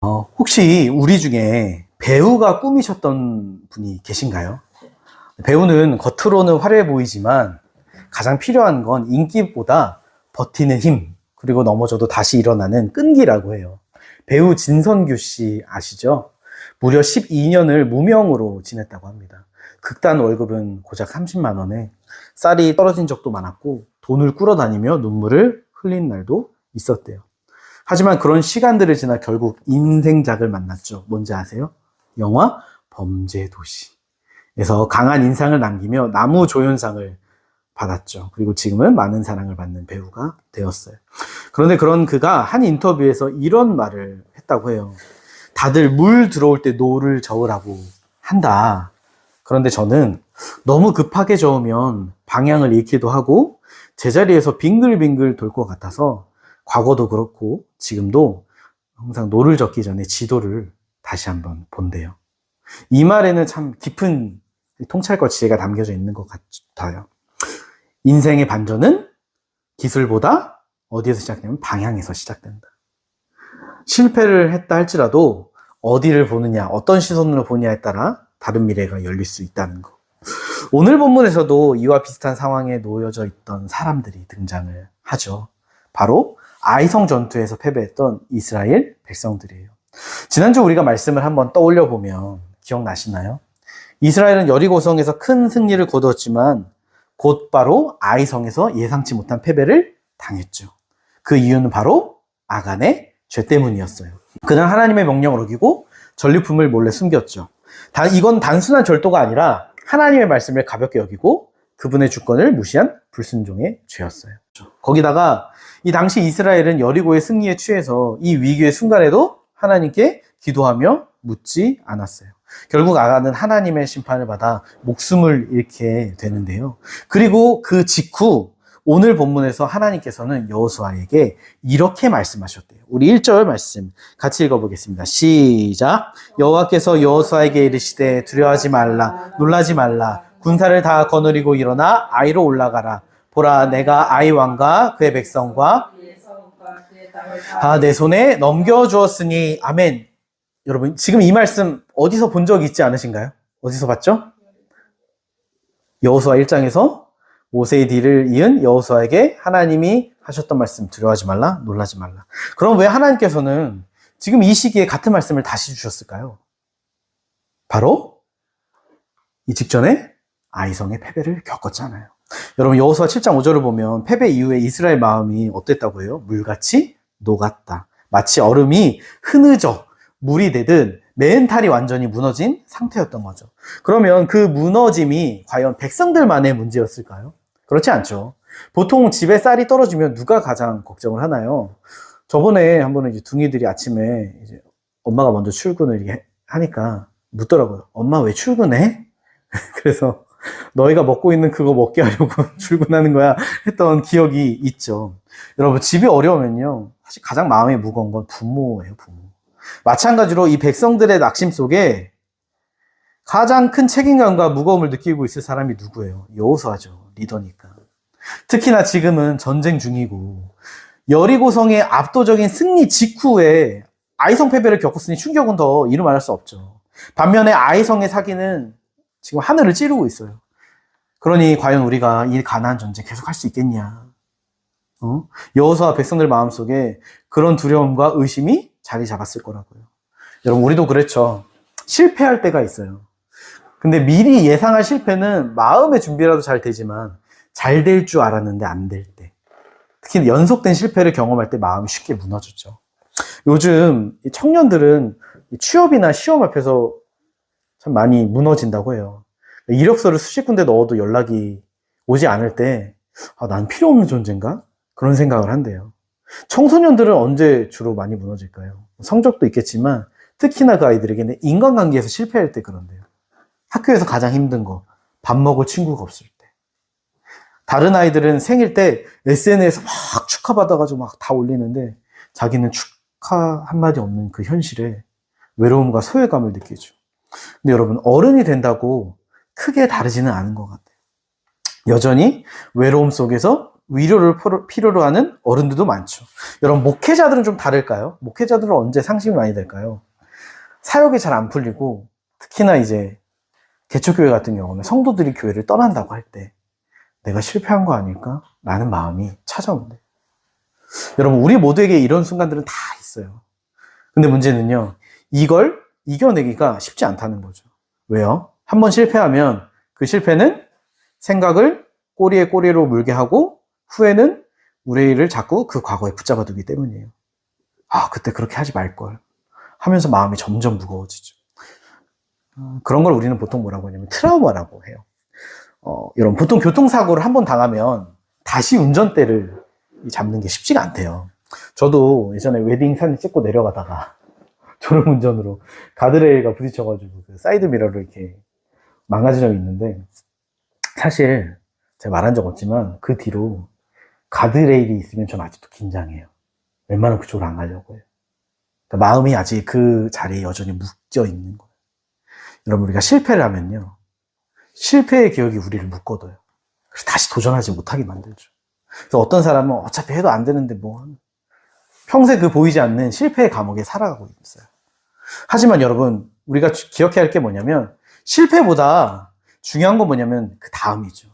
혹시 우리 중에 배우가 꿈이셨던 분이 계신가요? 배우는 겉으로는 화려해 보이지만 가장 필요한 건 인기보다 버티는 힘, 그리고 넘어져도 다시 일어나는 끈기라고 해요. 배우 진선규 씨 아시죠? 무려 12년을 무명으로 지냈다고 합니다. 극단 월급은 고작 30만 원에 쌀이 떨어진 적도 많았고 돈을 꾸러다니며 눈물을 흘린 날도 있었대요. 하지만 그런 시간들을 지나 결국 인생작을 만났죠. 뭔지 아세요? 영화 범죄도시에서 강한 인상을 남기며 나무조연상을 받았죠. 그리고 지금은 많은 사랑을 받는 배우가 되었어요. 그런데 그런 그가 한 인터뷰에서 이런 말을 했다고 해요. 다들 물 들어올 때 노를 저으라고 한다. 그런데 저는 너무 급하게 저으면 방향을 잃기도 하고 제자리에서 빙글빙글 돌 것 같아서 과거도 그렇고 지금도 항상 노를 젓기 전에 지도를 다시 한번 본대요. 이 말에는 참 깊은 통찰과 지혜가 담겨져 있는 것 같아요. 인생의 반전은 기술보다 어디에서 시작되면 방향에서 시작된다. 실패를 했다 할지라도 어디를 보느냐, 어떤 시선으로 보느냐에 따라 다른 미래가 열릴 수 있다는 것. 오늘 본문에서도 이와 비슷한 상황에 놓여져 있던 사람들이 등장을 하죠. 바로 아이성 전투에서 패배했던 이스라엘 백성들이에요. 지난주 우리가 말씀을 한번 떠올려 보면 기억나시나요? 이스라엘은 여리고성에서 큰 승리를 거두었지만 곧바로 아이성에서 예상치 못한 패배를 당했죠. 그 이유는 바로 아간의 죄 때문이었어요. 그는 하나님의 명령을 어기고 전리품을 몰래 숨겼죠. 이건 단순한 절도가 아니라 하나님의 말씀을 가볍게 여기고 그분의 주권을 무시한 불순종의 죄였어요. 거기다가 이 당시 이스라엘은 여리고의 승리에 취해서 이 위기의 순간에도 하나님께 기도하며 묻지 않았어요. 결국 아간은 하나님의 심판을 받아 목숨을 잃게 되는데요. 그리고 그 직후 오늘 본문에서 하나님께서는 여호수아에게 이렇게 말씀하셨대요. 우리 1절 말씀 같이 읽어보겠습니다. 시작. 여호와께서 여호수아에게 이르시되 두려워하지 말라, 놀라지 말라. 군사를 다 거느리고 일어나 아이로 올라가라. 보라, 내가 아이 왕과 그의 백성과 내 손에 넘겨주었으니. 아멘. 여러분, 지금 이 말씀 어디서 본 적 있지 않으신가요? 어디서 봤죠? 여호수아 1장에서 모세의 뒤를 이은 여호수아에게 하나님이 하셨던 말씀, 두려워하지 말라, 놀라지 말라. 그럼 왜 하나님께서는 지금 이 시기에 같은 말씀을 다시 주셨을까요? 바로 이 직전에 아이성의 패배를 겪었잖아요. 여러분, 여호수아 7장 5절을 보면 패배 이후에 이스라엘 마음이 어땠다고 해요? 물같이 녹았다. 마치 얼음이 흐느져 물이 되듯 멘탈이 완전히 무너진 상태였던 거죠. 그러면 그 무너짐이 과연 백성들만의 문제였을까요? 그렇지 않죠. 보통 집에 쌀이 떨어지면 누가 가장 걱정을 하나요? 저번에 한 번은 이제 둥이들이 아침에 이제 엄마가 먼저 출근을 하니까 묻더라고요. 엄마 왜 출근해? 그래서 너희가 먹고 있는 그거 먹게 하려고 출근하는 거야 했던 기억이 있죠. 여러분, 집이 어려우면요, 사실 가장 마음이 무거운 건 부모예요, 부모. 마찬가지로 이 백성들의 낙심 속에 가장 큰 책임감과 무거움을 느끼고 있을 사람이 누구예요? 여호수아죠. 리더니까. 특히나 지금은 전쟁 중이고 여리고성의 압도적인 승리 직후에 아이성 패배를 겪었으니 충격은 더 이루 말할 수 없죠. 반면에 아이성의 사기는 지금 하늘을 찌르고 있어요. 그러니 과연 우리가 이 가나안 전쟁 계속할 수 있겠냐? 여호수아 백성들 마음속에 그런 두려움과 의심이 자리 잡았을 거라고요. 여러분, 우리도 그렇죠. 실패할 때가 있어요. 근데 미리 예상할 실패는 마음의 준비라도 잘 되지만 잘 될 줄 알았는데 안 될 때, 특히 연속된 실패를 경험할 때 마음이 쉽게 무너졌죠. 요즘 청년들은 취업이나 시험 앞에서 참 많이 무너진다고 해요. 이력서를 수십 군데 넣어도 연락이 오지 않을 때 난 필요 없는 존재인가? 그런 생각을 한대요. 청소년들은 언제 주로 많이 무너질까요? 성적도 있겠지만 특히나 그 아이들에게는 인간관계에서 실패할 때 그런데요. 학교에서 가장 힘든 거, 밥 먹을 친구가 없을 때. 다른 아이들은 생일 때 SNS에서 막 축하받아가지고 막 다 올리는데 자기는 축하 한마디 없는 그 현실에 외로움과 소외감을 느끼죠. 근데 여러분, 어른이 된다고 크게 다르지는 않은 것 같아요. 여전히 외로움 속에서 위로를 필요로 하는 어른들도 많죠. 여러분, 목회자들은 좀 다를까요? 목회자들은 언제 상심이 많이 될까요? 사역이 잘 안 풀리고, 특히나 이제 개척교회 같은 경우는 성도들이 교회를 떠난다고 할 때 내가 실패한 거 아닐까? 라는 마음이 찾아온대. 여러분, 우리 모두에게 이런 순간들은 다 있어요. 근데 문제는요, 이걸 이겨내기가 쉽지 않다는 거죠. 왜요? 한번 실패하면 그 실패는 생각을 꼬리에 꼬리로 물게 하고 후에는 우리를 자꾸 그 과거에 붙잡아 두기 때문이에요. 아, 그때 그렇게 하지 말걸 하면서 마음이 점점 무거워지죠. 그런 걸 우리는 보통 뭐라고 하냐면 트라우마라고 해요. 여러분, 보통 교통사고를 한번 당하면 다시 운전대를 잡는 게 쉽지가 않대요. 저도 예전에 웨딩 사진 찍고 내려가다가 졸음운전으로 가드레일과 부딪혀가지고 그 사이드미러를 이렇게 망가진 적이 있는데, 사실 제가 말한 적 없지만 그 뒤로 가드레일이 있으면 전 아직도 긴장해요. 웬만하면 그쪽으로 안 가려고 해요. 그러니까 마음이 아직 그 자리에 여전히 묶여 있는 거예요. 여러분, 우리가 실패를 하면요, 실패의 기억이 우리를 묶어둬요. 그래서 다시 도전하지 못하게 만들죠. 그래서 어떤 사람은 어차피 해도 안 되는데 뭐 평생 그 보이지 않는 실패의 감옥에 살아가고 있어요. 하지만 여러분, 우리가 기억해야 할 게 뭐냐면 실패보다 중요한 건 뭐냐면 그 다음이죠.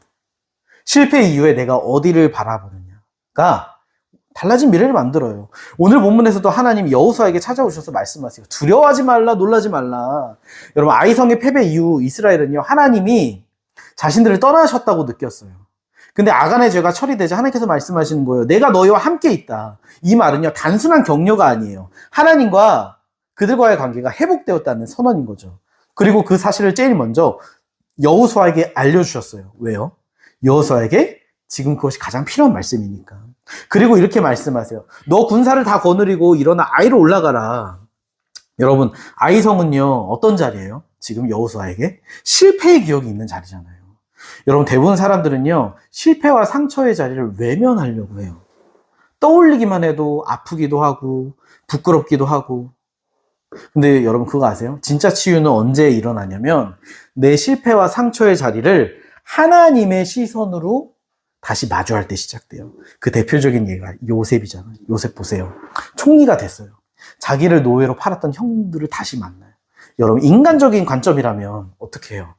실패 이후에 내가 어디를 바라보느냐가 달라진 미래를 만들어요. 오늘 본문에서도 하나님이 여호수아에게 찾아오셔서 말씀하세요. 두려워하지 말라, 놀라지 말라. 여러분, 아이성의 패배 이후 이스라엘은요, 하나님이 자신들을 떠나셨다고 느꼈어요. 근데 아간의 죄가 처리되자 하나님께서 말씀하시는 거예요. 내가 너희와 함께 있다. 이 말은요, 단순한 격려가 아니에요. 하나님과 그들과의 관계가 회복되었다는 선언인 거죠. 그리고 그 사실을 제일 먼저 여호수아에게 알려주셨어요. 왜요? 여호수아에게 지금 그것이 가장 필요한 말씀이니까. 그리고 이렇게 말씀하세요. 너 군사를 다 거느리고 일어나 아이로 올라가라. 여러분, 아이성은요, 어떤 자리예요? 지금 여호수아에게 실패의 기억이 있는 자리잖아요. 여러분, 대부분 사람들은요, 실패와 상처의 자리를 외면하려고 해요. 떠올리기만 해도 아프기도 하고 부끄럽기도 하고. 근데 여러분, 그거 아세요? 진짜 치유는 언제 일어나냐면 내 실패와 상처의 자리를 하나님의 시선으로 다시 마주할 때 시작돼요. 그 대표적인 예가 요셉이잖아요. 요셉 보세요. 총리가 됐어요. 자기를 노예로 팔았던 형들을 다시 만나요. 여러분, 인간적인 관점이라면 어떻게 해요?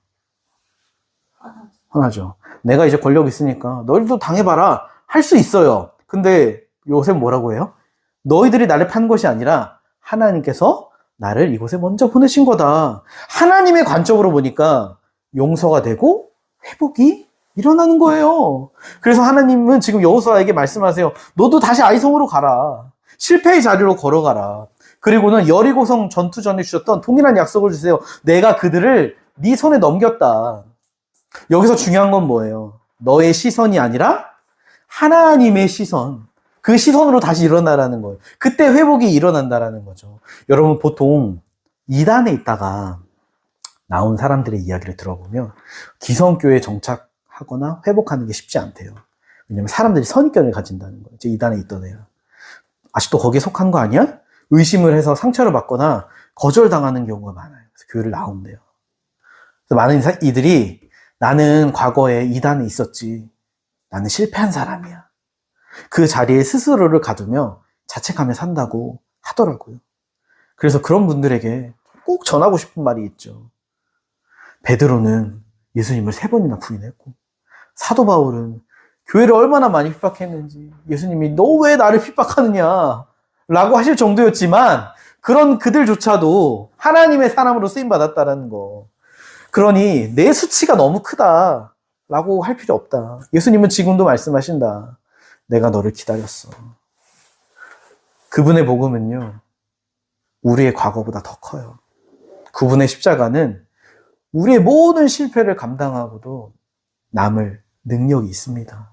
화나죠. 내가 이제 권력 있으니까 너희들도 당해봐라 할 수 있어요. 근데 요셉 뭐라고 해요? 너희들이 나를 판 것이 아니라 하나님께서 나를 이곳에 먼저 보내신 거다. 하나님의 관점으로 보니까 용서가 되고 회복이 일어나는 거예요. 그래서 하나님은 지금 여호수아에게 말씀하세요. 너도 다시 아이성으로 가라. 실패의 자리로 걸어가라. 그리고는 여리고성 전투 전에 주셨던 동일한 약속을 주세요. 내가 그들을 네 손에 넘겼다. 여기서 중요한 건 뭐예요? 너의 시선이 아니라 하나님의 시선. 그 시선으로 다시 일어나라는 거예요. 그때 회복이 일어난다라는 거죠. 여러분, 보통 이단에 있다가 나온 사람들의 이야기를 들어보면 기성교회에 정착하거나 회복하는 게 쉽지 않대요. 왜냐면 사람들이 선입견을 가진다는 거예요. 이제 이단에 있던 애야. 아직도 거기에 속한 거 아니야? 의심을 해서 상처를 받거나 거절당하는 경우가 많아요. 그래서 교회를 나온대요. 그래서 많은 이들이 나는 과거에 이단에 있었지. 나는 실패한 사람이야. 그 자리에 스스로를 가두며 자책하며 산다고 하더라고요. 그래서 그런 분들에게 꼭 전하고 싶은 말이 있죠. 베드로는 예수님을 3번이나 부인했고, 사도 바울은 교회를 얼마나 많이 핍박했는지 예수님이 너 왜 나를 핍박하느냐 라고 하실 정도였지만, 그런 그들조차도 하나님의 사람으로 쓰임받았다는 거. 그러니 내 수치가 너무 크다 라고 할 필요 없다. 예수님은 지금도 말씀하신다. 내가 너를 기다렸어. 그분의 복음은요, 우리의 과거보다 더 커요. 그분의 십자가는 우리의 모든 실패를 감당하고도 남을 능력이 있습니다.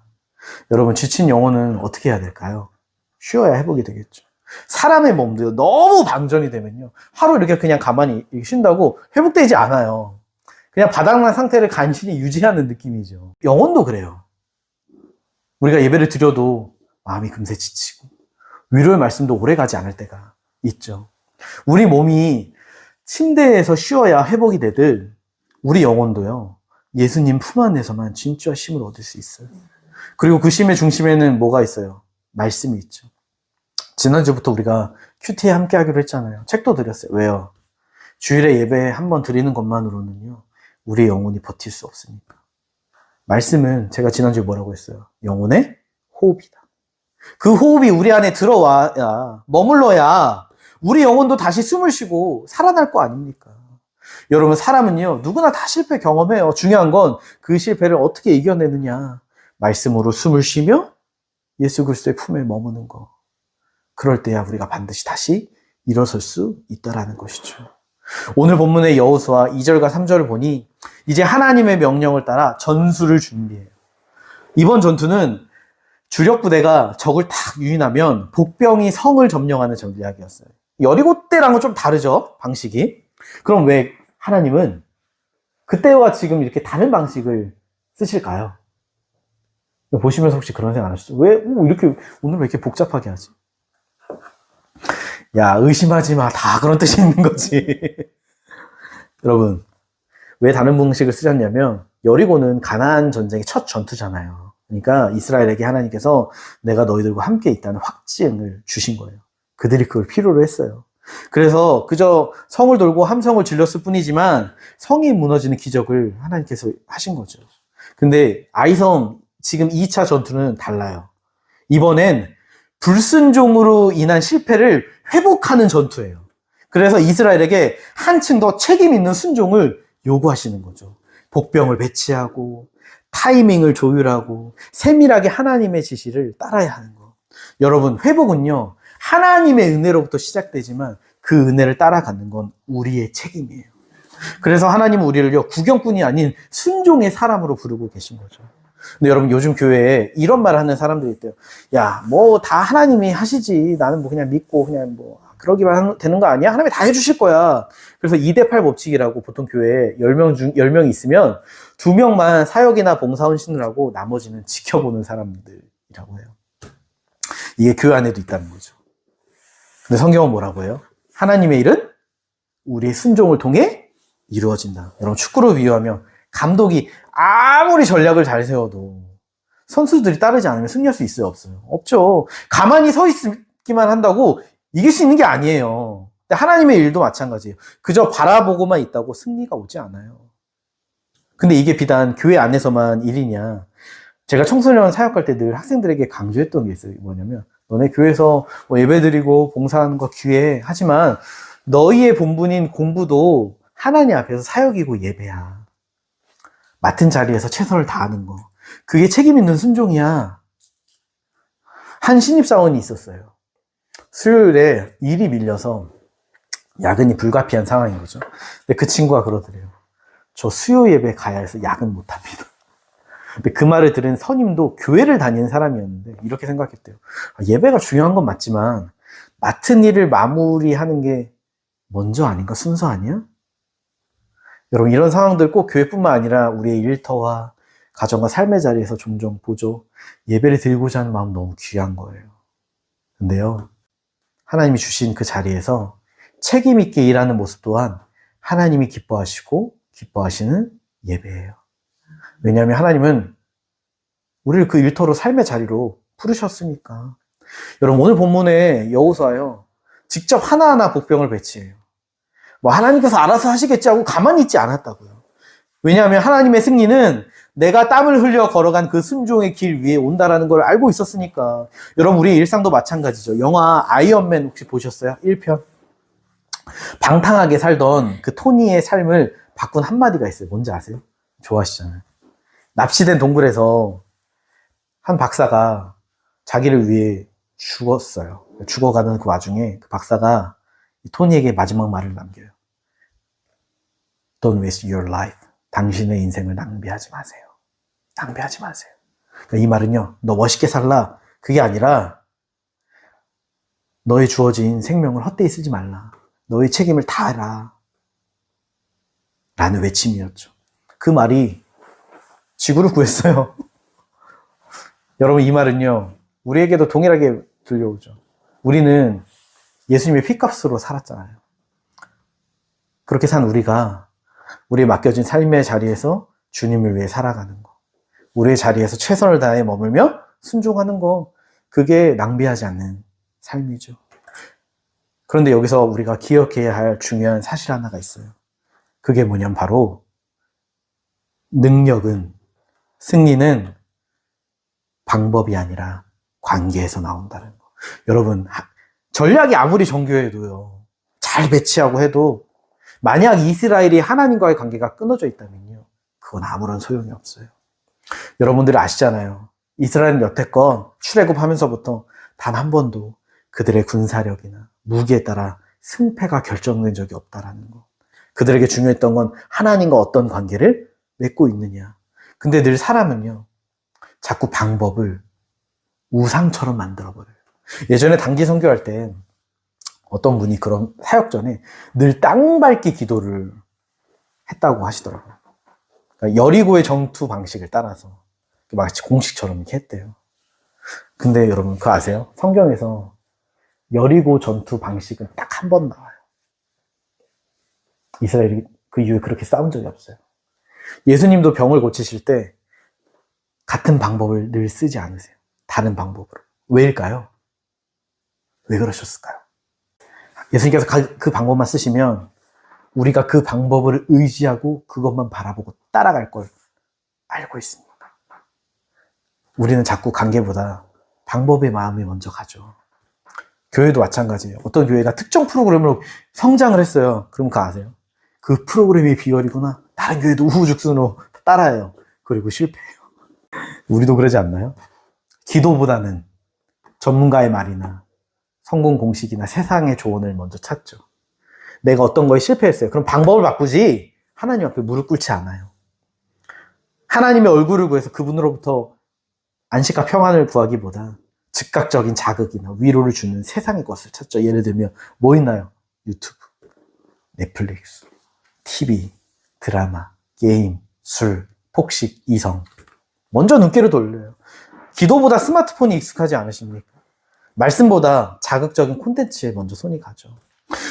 여러분, 지친 영혼은 어떻게 해야 될까요? 쉬어야 회복이 되겠죠. 사람의 몸도요, 너무 방전이 되면요, 하루 이렇게 그냥 가만히 쉰다고 회복되지 않아요. 그냥 바닥난 상태를 간신히 유지하는 느낌이죠. 영혼도 그래요. 우리가 예배를 드려도 마음이 금세 지치고 위로의 말씀도 오래가지 않을 때가 있죠. 우리 몸이 침대에서 쉬어야 회복이 되듯 우리 영혼도요, 예수님 품 안에서만 진짜 힘을 얻을 수 있어요. 그리고 그 쉼의 중심에는 뭐가 있어요? 말씀이 있죠. 지난주부터 우리가 큐티에 함께 하기로 했잖아요. 책도 드렸어요. 왜요? 주일에 예배 한 번 드리는 것만으로는요, 우리의 영혼이 버틸 수 없으니까. 말씀은 제가 지난주에 뭐라고 했어요? 영혼의 호흡이다. 그 호흡이 우리 안에 들어와야, 머물러야 우리 영혼도 다시 숨을 쉬고 살아날 거 아닙니까? 여러분, 사람은요, 누구나 다 실패 경험해요. 중요한 건 그 실패를 어떻게 이겨내느냐. 말씀으로 숨을 쉬며 예수 그리스도의 품에 머무는 거. 그럴 때야 우리가 반드시 다시 일어설 수 있다라는 것이죠. 오늘 본문의 여호수아 2절과 3절을 보니 이제 하나님의 명령을 따라 전술을 준비해요. 이번 전투는 주력 부대가 적을 딱 유인하면 복병이 성을 점령하는 전략이었어요. 여리고 때랑은 좀 다르죠, 방식이. 그럼 왜 하나님은 그때와 지금 이렇게 다른 방식을 쓰실까요? 보시면서 혹시 그런 생각 안 하시죠? 왜 이렇게 오늘 왜 이렇게 복잡하게 하지? 야, 의심하지 마. 다 그런 뜻이 있는 거지. 여러분, 왜 다른 방식을 쓰셨냐면 여리고는 가나안 전쟁의 첫 전투잖아요. 그러니까 이스라엘에게 하나님께서 내가 너희들과 함께 있다는 확증을 주신 거예요. 그들이 그걸 필요로 했어요. 그래서 그저 성을 돌고 함성을 질렀을 뿐이지만 성이 무너지는 기적을 하나님께서 하신 거죠. 근데 아이섬 지금 2차 전투는 달라요. 이번엔 불순종으로 인한 실패를 회복하는 전투예요. 그래서 이스라엘에게 한층 더 책임 있는 순종을 요구하시는 거죠. 복병을 배치하고 타이밍을 조율하고 세밀하게 하나님의 지시를 따라야 하는 거. 여러분, 회복은요, 하나님의 은혜로부터 시작되지만 그 은혜를 따라가는 건 우리의 책임이에요. 그래서 하나님은 우리를요, 구경꾼이 아닌 순종의 사람으로 부르고 계신 거죠. 근데 여러분, 요즘 교회에 이런 말 하는 사람들이 있대요. 야, 뭐 다 하나님이 하시지. 나는 뭐 그냥 믿고 그냥 뭐 그러기만 되는 거 아니야? 하나님이 다 해주실 거야. 그래서 2대8 법칙이라고 보통 교회에 10명이 있으면 2명만 사역이나 봉사 헌신을 하고 나머지는 지켜보는 사람들이라고 해요. 이게 교회 안에도 있다는 거죠. 근데 성경은 뭐라고 해요? 하나님의 일은 우리의 순종을 통해 이루어진다. 여러분, 축구를 비유하면 감독이 아무리 전략을 잘 세워도 선수들이 따르지 않으면 승리할 수 있어요? 없어요? 없죠. 가만히 서 있기만 한다고 이길 수 있는 게 아니에요. 근데 하나님의 일도 마찬가지예요. 그저 바라보고만 있다고 승리가 오지 않아요. 근데 이게 비단 교회 안에서만 일이냐. 제가 청소년 사역할 때 늘 학생들에게 강조했던 게 있어요. 뭐냐면 너네 교회에서 뭐 예배드리고 봉사하는 거 귀해. 하지만 너희의 본분인 공부도 하나님 앞에서 사역이고 예배야. 맡은 자리에서 최선을 다하는 거. 그게 책임 있는 순종이야. 한 신입사원이 있었어요. 수요일에 일이 밀려서 야근이 불가피한 상황인 거죠. 근데 그 친구가 그러더래요. 저 수요 예배 가야 해서 야근 못 합니다. 근데 그 말을 들은 선임도 교회를 다니는 사람이었는데 이렇게 생각했대요. 예배가 중요한 건 맞지만 맡은 일을 마무리하는 게 먼저 아닌가? 순서 아니야? 여러분, 이런 상황들 꼭 교회뿐만 아니라 우리의 일터와 가정과 삶의 자리에서 종종 보죠. 예배를 드리고자 하는 마음 너무 귀한 거예요. 근데요, 하나님이 주신 그 자리에서 책임 있게 일하는 모습 또한 하나님이 기뻐하시고 기뻐하시는 예배예요. 왜냐하면 하나님은 우리를 그 일터로 삶의 자리로 부르셨으니까. 여러분, 오늘 본문에 여호수아요, 직접 하나하나 복병을 배치해요. 뭐 하나님께서 알아서 하시겠지 하고 가만히 있지 않았다고요. 왜냐하면 하나님의 승리는 내가 땀을 흘려 걸어간 그 순종의 길 위에 온다라는 걸 알고 있었으니까. 여러분, 우리의 일상도 마찬가지죠. 영화 아이언맨 혹시 보셨어요? 1편. 방탕하게 살던 그 토니의 삶을 바꾼 한마디가 있어요. 뭔지 아세요? 좋아하시잖아요. 납치된 동굴에서 한 박사가 자기를 위해 죽었어요. 죽어가는 그 와중에 그 박사가 토니에게 마지막 말을 남겨요. Don't waste your life. 당신의 인생을 낭비하지 마세요. 낭비하지 마세요. 그러니까 이 말은요, 너 멋있게 살라. 그게 아니라 너의 주어진 생명을 헛되이 쓰지 말라. 너의 책임을 다해라. 라는 외침이었죠. 그 말이 지구를 구했어요. 여러분, 이 말은요, 우리에게도 동일하게 들려오죠. 우리는 예수님의 피값으로 살았잖아요. 그렇게 산 우리가 우리의 맡겨진 삶의 자리에서 주님을 위해 살아가는 거. 우리의 자리에서 최선을 다해 머물며 순종하는 거, 그게 낭비하지 않는 삶이죠. 그런데 여기서 우리가 기억해야 할 중요한 사실 하나가 있어요. 그게 뭐냐면 바로 능력은, 승리는 방법이 아니라 관계에서 나온다는 거. 여러분, 전략이 아무리 정교해도요, 잘 배치하고 해도 만약 이스라엘이 하나님과의 관계가 끊어져 있다면요, 그건 아무런 소용이 없어요. 여러분들이 아시잖아요. 이스라엘은 여태껏 출애굽하면서부터 단 한 번도 그들의 군사력이나 무기에 따라 승패가 결정된 적이 없다라는 거. 그들에게 중요했던 건 하나님과 어떤 관계를 맺고 있느냐. 근데 늘 사람은요, 자꾸 방법을 우상처럼 만들어버려요. 예전에 단기 선교할 때 어떤 분이 그런 사역 전에 늘 땅밟기 기도를 했다고 하시더라고요. 그러니까 여리고의 전투 방식을 따라서 마치 공식처럼 이렇게 했대요. 근데 여러분 그거 아세요? 성경에서 여리고 전투 방식은 딱 한 번 나와요. 이스라엘이 그 이후에 그렇게 싸운 적이 없어요. 예수님도 병을 고치실 때 같은 방법을 늘 쓰지 않으세요. 다른 방법으로. 왜일까요? 왜 그러셨을까요? 예수님께서 그 방법만 쓰시면 우리가 그 방법을 의지하고 그것만 바라보고 따라갈 걸 알고 있습니다. 우리는 자꾸 관계보다 방법의 마음이 먼저 가죠. 교회도 마찬가지예요. 어떤 교회가 특정 프로그램으로 성장을 했어요. 그럼 그거 아세요? 그 프로그램이 비결이구나. 다른 교회도 우후죽순으로 따라해요. 그리고 실패해요. 우리도 그러지 않나요? 기도보다는 전문가의 말이나 성공 공식이나 세상의 조언을 먼저 찾죠. 내가 어떤 거에 실패했어요. 그럼 방법을 바꾸지 하나님 앞에 무릎 꿇지 않아요. 하나님의 얼굴을 구해서 그분으로부터 안식과 평안을 구하기보다 즉각적인 자극이나 위로를 주는 세상의 것을 찾죠. 예를 들면 뭐 있나요? 유튜브, 넷플릭스, TV, 드라마, 게임, 술, 폭식, 이성. 먼저 눈길을 돌려요. 기도보다 스마트폰이 익숙하지 않으십니까? 말씀보다 자극적인 콘텐츠에 먼저 손이 가죠.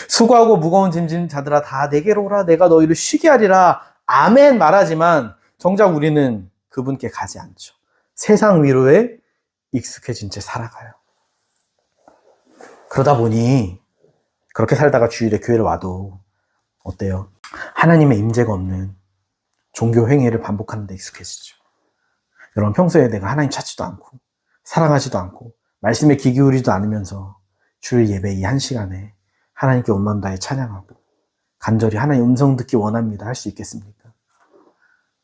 수고하고 무거운 짐진 자들아 다 내게로 오라. 내가 너희를 쉬게 하리라. 아멘 말하지만 정작 우리는 그분께 가지 않죠. 세상 위로에 익숙해진 채 살아가요. 그러다 보니 그렇게 살다가 주일에 교회를 와도 어때요? 하나님의 임재가 없는 종교 행위를 반복하는 데 익숙해지죠. 여러분 평소에 내가 하나님 찾지도 않고 사랑하지도 않고 말씀에 귀 기울이지도 않으면서 주일 예배 이 한 시간에 하나님께 온 마음 다해 찬양하고 간절히 하나님 음성 듣기 원합니다 할 수 있겠습니까?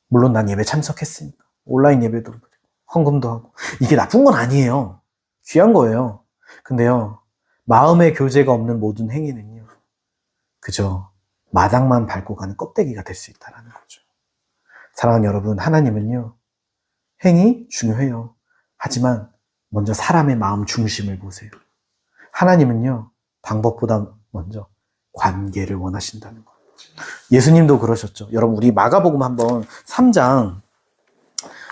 물론 난 예배 참석했으니까 온라인 예배도 헌금도 하고 이게 나쁜 건 아니에요. 귀한 거예요. 근데요 마음의 교제가 없는 모든 행위는요 그저 마당만 밟고 가는 껍데기가 될 수 있다는 거죠. 사랑하는 여러분, 하나님은요 행위 중요해요. 하지만 먼저 사람의 마음 중심을 보세요. 하나님은요 방법보다 먼저 관계를 원하신다는 거예요. 예수님도 그러셨죠. 여러분 우리 마가복음 한번 3장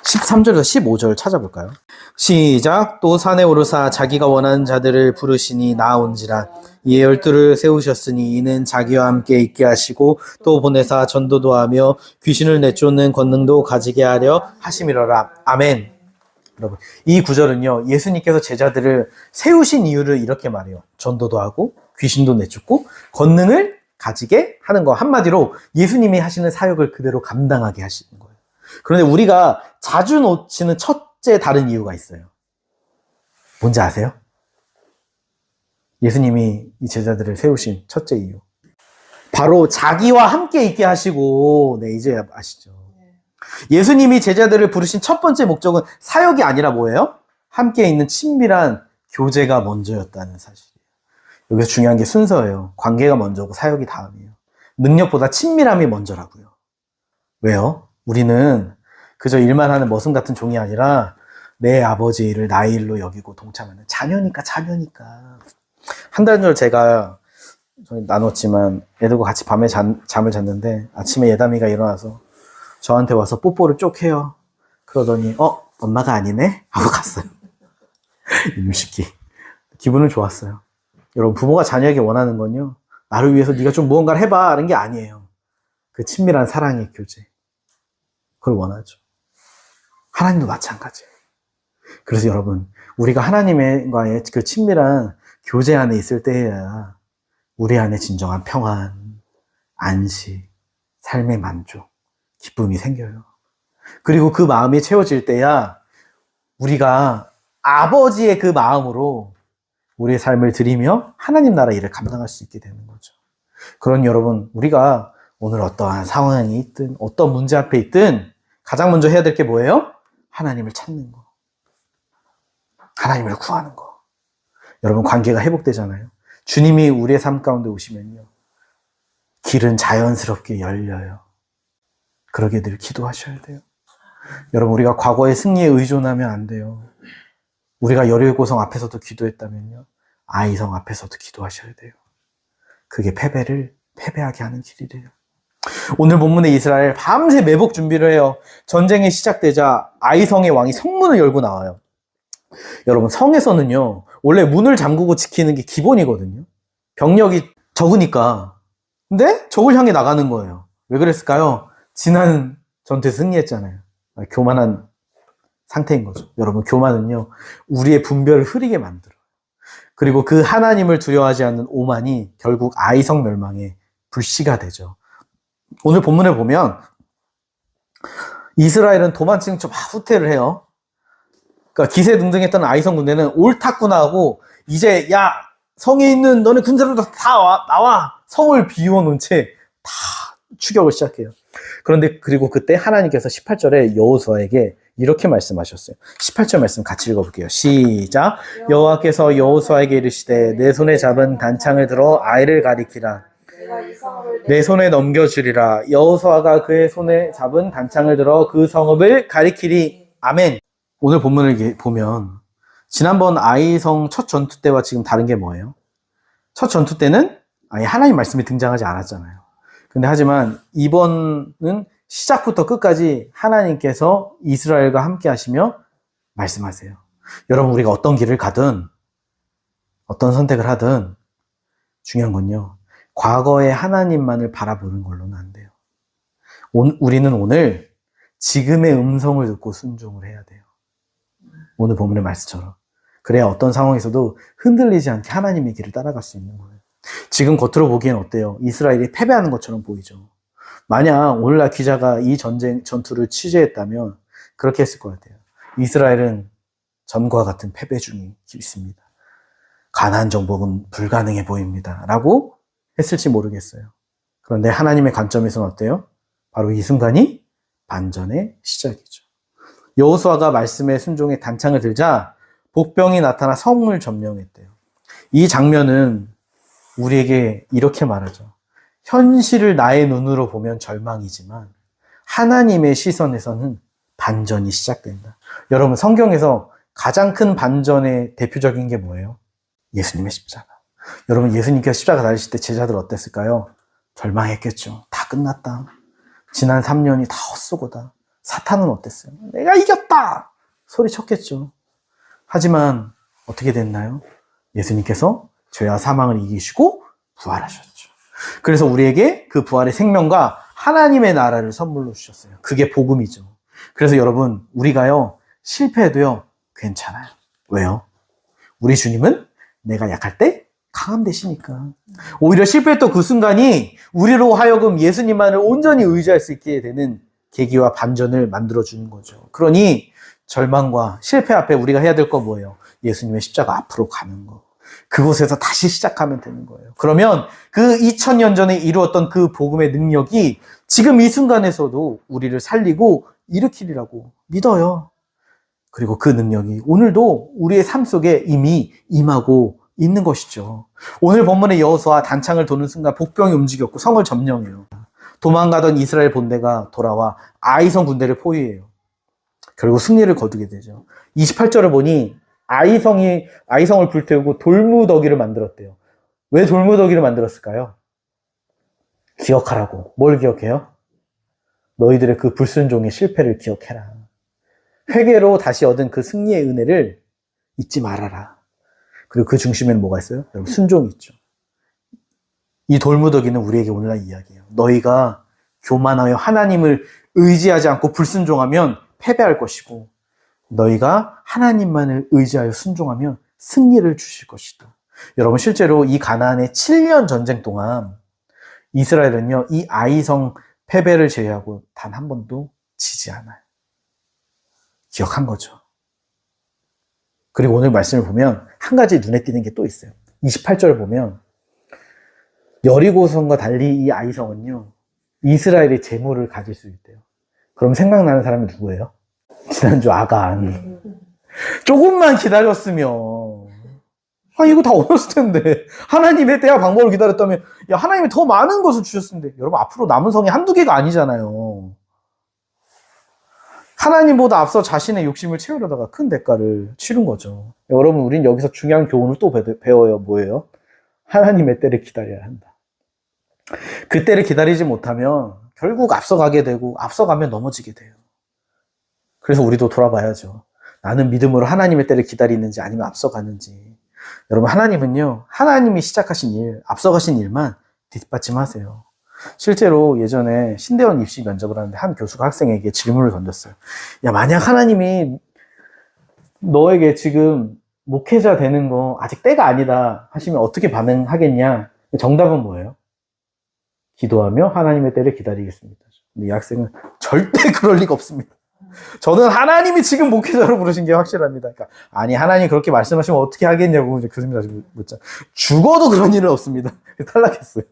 13절에서 15절 찾아볼까요? 시작. 또 산에 오르사 자기가 원하는 자들을 부르시니 나온지라. 이에 12를 세우셨으니 이는 자기와 함께 있게 하시고 또 보내사 전도도 하며 귀신을 내쫓는 권능도 가지게 하려 하심이로라. 아멘. 여러분 이 구절은요 예수님께서 제자들을 세우신 이유를 이렇게 말해요. 전도도 하고 귀신도 내쫓고 권능을 가지게 하는 거. 한마디로 예수님이 하시는 사역을 그대로 감당하게 하시는 거예요. 그런데 우리가 자주 놓치는 첫째 다른 이유가 있어요. 뭔지 아세요? 예수님이 이 제자들을 세우신 첫째 이유. 바로 자기와 함께 있게 하시고, 네, 이제 아시죠? 예수님이 제자들을 부르신 첫 번째 목적은 사역이 아니라 뭐예요? 함께 있는 친밀한 교제가 먼저였다는 사실이에요. 여기서 중요한 게 순서예요. 관계가 먼저고 사역이 다음이에요. 능력보다 친밀함이 먼저라고요. 왜요? 우리는 그저 일만 하는 머슴 같은 종이 아니라 내 아버지 일을 나의 일로 여기고 동참하는 자녀니까. 한 달 전 제가 나눴지만 애들과 같이 밤에 잠을 잤는데 아침에 예담이가 일어나서 저한테 와서 뽀뽀를 쪽 해요. 그러더니 엄마가 아니네? 하고 갔어요. 이놈 새끼. 기분은 좋았어요. 여러분 부모가 자녀에게 원하는 건요 나를 위해서 네가 좀 무언가를 해봐 라는 게 아니에요. 그 친밀한 사랑의 교제 그걸 원하죠. 하나님도 마찬가지예요. 그래서 여러분, 우리가 하나님과의 그 친밀한 교제 안에 있을 때에야 우리 안에 진정한 평안, 안식, 삶의 만족, 기쁨이 생겨요. 그리고 그 마음이 채워질 때야 우리가 아버지의 그 마음으로 우리의 삶을 드리며 하나님 나라 일을 감당할 수 있게 되는 거죠. 그러니 여러분, 우리가 오늘 어떠한 상황이 있든 어떤 문제 앞에 있든 가장 먼저 해야 될 게 뭐예요? 하나님을 찾는 거. 하나님을 구하는 거. 여러분, 관계가 회복되잖아요. 주님이 우리의 삶 가운데 오시면요, 길은 자연스럽게 열려요. 그러게 늘 기도하셔야 돼요. 여러분, 우리가 과거의 승리에 의존하면 안 돼요. 우리가 여리고성 앞에서도 기도했다면요, 아이성 앞에서도 기도하셔야 돼요. 그게 패배를 패배하게 하는 길이래요. 오늘 본문의 이스라엘 밤새 매복 준비를 해요. 전쟁이 시작되자 아이성의 왕이 성문을 열고 나와요. 여러분, 성에서는요, 원래 문을 잠그고 지키는 게 기본이거든요. 병력이 적으니까. 근데 적을 향해 나가는 거예요. 왜 그랬을까요? 지난 전투에 승리했잖아요. 교만한 상태인 거죠. 여러분, 교만은요, 우리의 분별을 흐리게 만들어요. 그리고 그 하나님을 두려워하지 않는 오만이 결국 아이성 멸망의 불씨가 되죠. 오늘 본문을 보면 이스라엘은 도망치는 척 후퇴를 해요. 그러니까 기세등등했던 아이성 군대는 옳았구나 하고 이제 야, 성에 있는 너네 군사들도 다 나와. 성을 비워놓은 채 다 추격을 시작해요. 그런데 그리고 그때 하나님께서 18절에 여호수아에게 이렇게 말씀하셨어요. 18절 말씀 같이 읽어볼게요. 시작. 여호와께서 여호수아에게 이르시되 내 손에 잡은 단창을 들어 아이를 가리키라. 내 손에 넘겨주리라. 여호수아가 그의 손에 잡은 단창을 들어 그 성읍을 가리키리. 아멘. 오늘 본문을 보면 지난번 아이성 첫 전투 때와 지금 다른 게 뭐예요? 첫 전투 때는 아예 하나님 말씀이 등장하지 않았잖아요. 근데 하지만 이번은 시작부터 끝까지 하나님께서 이스라엘과 함께 하시며 말씀하세요. 여러분, 우리가 어떤 길을 가든 어떤 선택을 하든 중요한 건요, 과거의 하나님만을 바라보는 걸로는 안 돼요. 우리는 오늘 지금의 음성을 듣고 순종을 해야 돼요. 오늘 본문의 말씀처럼. 그래야 어떤 상황에서도 흔들리지 않게 하나님의 길을 따라갈 수 있는 거예요. 지금 겉으로 보기엔 어때요? 이스라엘이 패배하는 것처럼 보이죠. 만약 오늘날 기자가 이 전투를 취재했다면 그렇게 했을 것 같아요. 이스라엘은 전과 같은 패배 중에 있습니다. 가나안 정복은 불가능해 보입니다. 라고 했을지 모르겠어요. 그런데 하나님의 관점에서는 어때요? 바로 이 순간이 반전의 시작이죠. 여호수아가 말씀에 순종해 단창을 들자 복병이 나타나 성을 점령했대요. 이 장면은 우리에게 이렇게 말하죠. 현실을 나의 눈으로 보면 절망이지만 하나님의 시선에서는 반전이 시작된다. 여러분, 성경에서 가장 큰 반전의 대표적인 게 뭐예요? 예수님의 십자가. 여러분, 예수님께서 십자가 달리실 때 제자들 어땠을까요? 절망했겠죠. 다 끝났다. 지난 3년이 다 헛수고다. 사탄은 어땠어요? 내가 이겼다! 소리쳤겠죠. 하지만 어떻게 됐나요? 예수님께서 죄와 사망을 이기시고 부활하셨죠. 그래서 우리에게 그 부활의 생명과 하나님의 나라를 선물로 주셨어요. 그게 복음이죠. 그래서 여러분, 우리가요, 실패해도요, 괜찮아요. 왜요? 우리 주님은 내가 약할 때 강함 되시니까. 오히려 실패했던 그 순간이 우리로 하여금 예수님만을 온전히 의지할 수 있게 되는 계기와 반전을 만들어주는 거죠. 그러니 절망과 실패 앞에 우리가 해야 될 거 뭐예요? 예수님의 십자가 앞으로 가는 거. 그곳에서 다시 시작하면 되는 거예요. 그러면 그 2000년 전에 이루었던 그 복음의 능력이 지금 이 순간에서도 우리를 살리고 일으키리라고 믿어요. 그리고 그 능력이 오늘도 우리의 삶 속에 이미 임하고 있는 것이죠. 오늘 본문의 여호수아 단창을 도는 순간 복병이 움직였고 성을 점령해요. 도망가던 이스라엘 본대가 돌아와 아이성 군대를 포위해요. 결국 승리를 거두게 되죠. 28절을 보니 아이성을 불태우고 돌무더기를 만들었대요. 왜 돌무더기를 만들었을까요? 기억하라고. 뭘 기억해요? 너희들의 그 불순종의 실패를 기억해라. 회개로 다시 얻은 그 승리의 은혜를 잊지 말아라. 그리고 그 중심에는 뭐가 있어요? 여러분, 순종이 있죠. 이 돌무더기는 우리에게 오늘날 이야기예요. 너희가 교만하여 하나님을 의지하지 않고 불순종하면 패배할 것이고 너희가 하나님만을 의지하여 순종하면 승리를 주실 것이다. 여러분 실제로 이 가나안의 7년 전쟁 동안 이스라엘은요 이 아이성 패배를 제외하고 단 한 번도 지지 않아요. 기억한 거죠. 그리고 오늘 말씀을 보면 한 가지 눈에 띄는 게 또 있어요. 28절 보면 여리고성과 달리 이 아이성은요 이스라엘의 재물을 가질 수 있대요. 그럼 생각나는 사람이 누구예요? 지난주 아간. 조금만 기다렸으면 이거 다 얻었을 텐데 하나님의 때와 방법을 기다렸다면 하나님이 더 많은 것을 주셨을 텐데 여러분 앞으로 남은 성이 한두 개가 아니잖아요. 하나님보다 앞서 자신의 욕심을 채우려다가 큰 대가를 치른 거죠. 여러분 우린 여기서 중요한 교훈을 또 배워요. 뭐예요? 하나님의 때를 기다려야 한다. 그 때를 기다리지 못하면 결국 앞서가게 되고 앞서가면 넘어지게 돼요. 그래서 우리도 돌아봐야죠. 나는 믿음으로 하나님의 때를 기다리는지 아니면 앞서가는지. 여러분 하나님은요 하나님이 시작하신 일, 앞서가신 일만 뒷받침하세요. 실제로 예전에 신대원 입시 면접을 하는데 한 교수가 학생에게 질문을 던졌어요. 만약 하나님이 너에게 지금 목회자 되는 거 아직 때가 아니다 하시면 어떻게 반응하겠냐? 정답은 뭐예요? 기도하며 하나님의 때를 기다리겠습니다. 근데 이 학생은 절대 그럴 리가 없습니다. 저는 하나님이 지금 목회자로 부르신 게 확실합니다. 그러니까 아니 하나님 그렇게 말씀하시면 어떻게 하겠냐고 교수님이 다시 묻자. 죽어도 그런 일은 없습니다. 탈락했어요.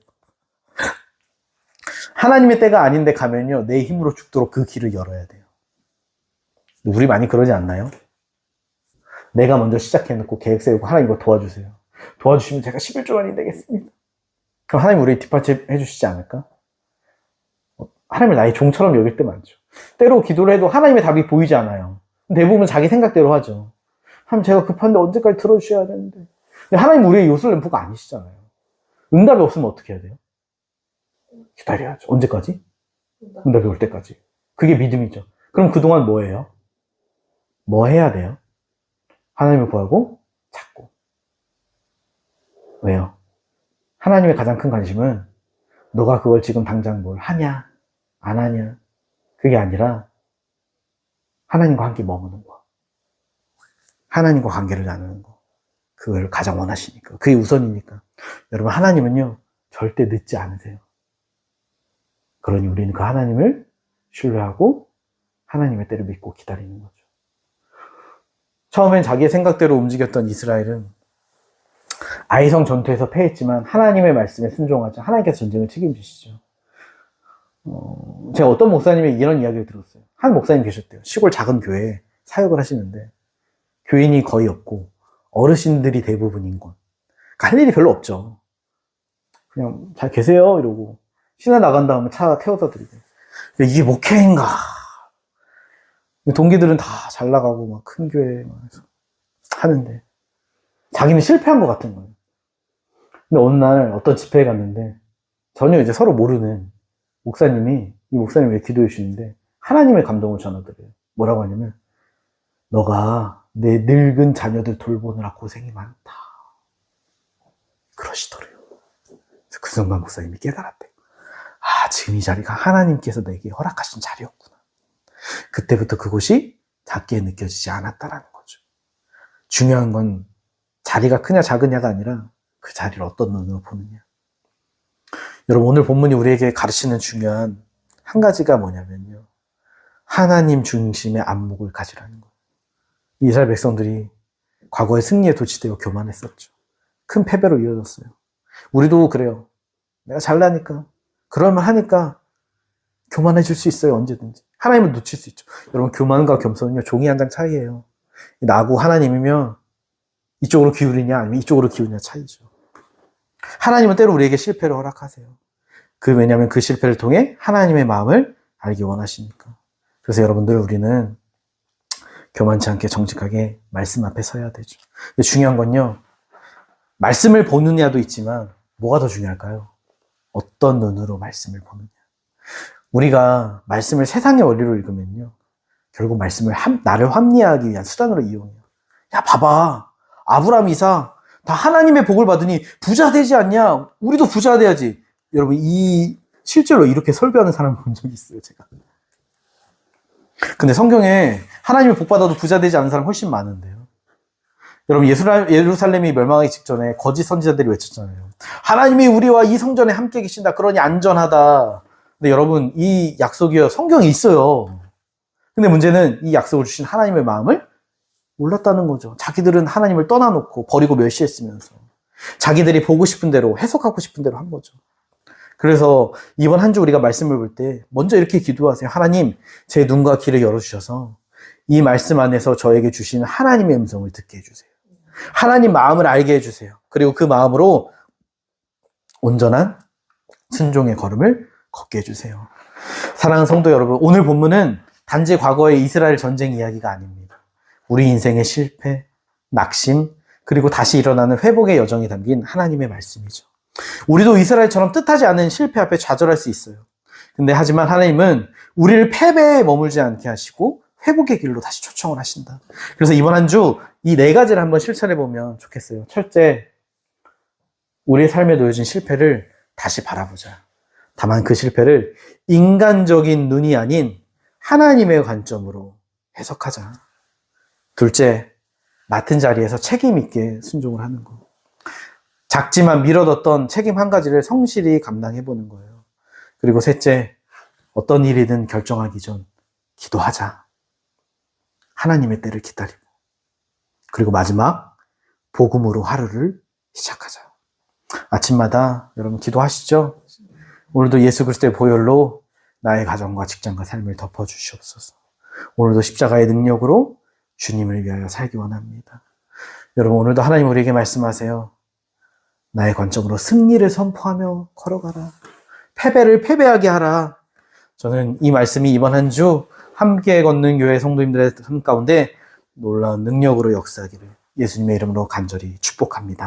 하나님의 때가 아닌데 가면요 내 힘으로 죽도록 그 길을 열어야 돼요. 우리 많이 그러지 않나요? 내가 먼저 시작해놓고 계획 세우고 하나님 이거 도와주세요. 도와주시면 제가 11조만이 되겠습니다. 그럼 하나님 우리 뒷받침해 주시지 않을까? 하나님을 나의 종처럼 여길 때 많죠. 때로 기도를 해도 하나님의 답이 보이지 않아요. 대부분 자기 생각대로 하죠. 하나님 제가 급한데 언제까지 들어주셔야 되는데. 근데 하나님 우리의 요술램프가 아니시잖아요. 응답이 없으면 어떻게 해야 돼요? 기다려야죠. 언제까지? 응답이 올 때까지. 그게 믿음이죠. 그럼 그동안 뭐 해요? 뭐 해야 돼요? 하나님을 구하고 찾고. 왜요? 하나님의 가장 큰 관심은 너가 그걸 지금 당장 뭘 하냐 안 하냐 그게 아니라 하나님과 함께 머무는 거, 하나님과 관계를 나누는 거, 그걸 가장 원하시니까, 그게 우선이니까. 여러분 하나님은요 절대 늦지 않으세요. 그러니 우리는 그 하나님을 신뢰하고 하나님의 때를 믿고 기다리는 거죠. 처음엔 자기의 생각대로 움직였던 이스라엘은 아이성 전투에서 패했지만 하나님의 말씀에 순종하자 하나님께서 전쟁을 책임지시죠. 제가 어떤 목사님의 이런 이야기를 들었어요. 한 목사님 계셨대요. 시골 작은 교회에 사역을 하시는데 교인이 거의 없고 어르신들이 대부분인 곳. 그러니까 할 일이 별로 없죠. 그냥 잘 계세요 이러고 신나 나간 다음에 차 태워다 드리고. 이게 목회인가? 동기들은 다 잘 나가고 막 큰 교회 하는데 자기는 실패한 것 같은 거예요. 근데 어느 날 어떤 집회에 갔는데 전혀 이제 서로 모르는 목사님이, 이 목사님이 왜 기도해 주시는데 하나님의 감동을 전하더래요. 뭐라고 하냐면 너가 내 늙은 자녀들 돌보느라 고생이 많다 그러시더래요. 그래서 그 순간 목사님이 깨달았대요. 지금 이 자리가 하나님께서 내게 허락하신 자리였구나. 그때부터 그곳이 작게 느껴지지 않았다라는 거죠. 중요한 건 자리가 크냐 작으냐가 아니라 그 자리를 어떤 눈으로 보느냐. 여러분 오늘 본문이 우리에게 가르치는 중요한 한 가지가 뭐냐면요, 하나님 중심의 안목을 가지라는 거예요. 이스라엘 백성들이 과거의 승리에 도취되어 교만했었죠. 큰 패배로 이어졌어요. 우리도 그래요. 내가 잘나니까 그럴만 하니까 교만해질 수 있어요. 언제든지. 하나님을 놓칠 수 있죠. 여러분 교만과 겸손은요 종이 한 장 차이예요. 나고 하나님이면 이쪽으로 기울이냐 아니면 이쪽으로 기울이냐 차이죠. 하나님은 때로 우리에게 실패를 허락하세요. 왜냐하면 그 실패를 통해 하나님의 마음을 알기 원하시니까. 그래서 여러분들 우리는 교만치 않게 정직하게 말씀 앞에 서야 되죠. 근데 중요한 건요, 말씀을 보느냐도 있지만 뭐가 더 중요할까요? 어떤 눈으로 말씀을 보느냐. 우리가 말씀을 세상의 원리로 읽으면요 결국 말씀을 나를 합리화하기 위한 수단으로 이용해요. 야 봐봐, 아브라함, 이삭 다 하나님의 복을 받으니 부자 되지 않냐? 우리도 부자 돼야지. 여러분 실제로 이렇게 설교하는 사람 본 적이 있어요. 제가 근데 성경에 하나님의 복 받아도 부자 되지 않은 사람 훨씬 많은데요. 여러분, 예루살렘이 멸망하기 직전에 거짓 선지자들이 외쳤잖아요. 하나님이 우리와 이 성전에 함께 계신다. 그러니 안전하다. 근데 여러분, 이 약속이요, 성경에 있어요. 근데 문제는 이 약속을 주신 하나님의 마음을 몰랐다는 거죠. 자기들은 하나님을 떠나놓고 버리고 멸시했으면서 자기들이 보고 싶은 대로, 해석하고 싶은 대로 한 거죠. 그래서 이번 한 주 우리가 말씀을 볼 때 먼저 이렇게 기도하세요. 하나님, 제 눈과 귀를 열어주셔서 이 말씀 안에서 저에게 주신 하나님의 음성을 듣게 해주세요. 하나님 마음을 알게 해주세요. 그리고 그 마음으로 온전한 순종의 걸음을 걷게 해주세요. 사랑하는 성도 여러분, 오늘 본문은 단지 과거의 이스라엘 전쟁 이야기가 아닙니다. 우리 인생의 실패, 낙심, 그리고 다시 일어나는 회복의 여정이 담긴 하나님의 말씀이죠. 우리도 이스라엘처럼 뜻하지 않은 실패 앞에 좌절할 수 있어요. 근데 하지만 하나님은 우리를 패배에 머물지 않게 하시고 회복의 길로 다시 초청을 하신다. 그래서 이번 한 주 이 4가지를 한번 실천해 보면 좋겠어요. 첫째, 우리의 삶에 놓여진 실패를 다시 바라보자. 다만 그 실패를 인간적인 눈이 아닌 하나님의 관점으로 해석하자. 둘째, 맡은 자리에서 책임 있게 순종을 하는 것. 작지만 미뤄뒀던 책임 한 가지를 성실히 감당해 보는 거예요. 그리고 셋째, 어떤 일이든 결정하기 전 기도하자. 하나님의 때를 기다리고. 그리고 마지막, 복음으로 하루를 시작하자. 아침마다 여러분 기도하시죠? 오늘도 예수 그리스도의 보혈로 나의 가정과 직장과 삶을 덮어주시옵소서. 오늘도 십자가의 능력으로 주님을 위하여 살기 원합니다. 여러분, 오늘도 하나님 우리에게 말씀하세요. 나의 관점으로 승리를 선포하며 걸어가라. 패배를 패배하게 하라. 저는 이 말씀이 이번 한 주 함께 걷는 교회 성도님들의 삶 가운데 놀라운 능력으로 역사하기를 예수님의 이름으로 간절히 축복합니다.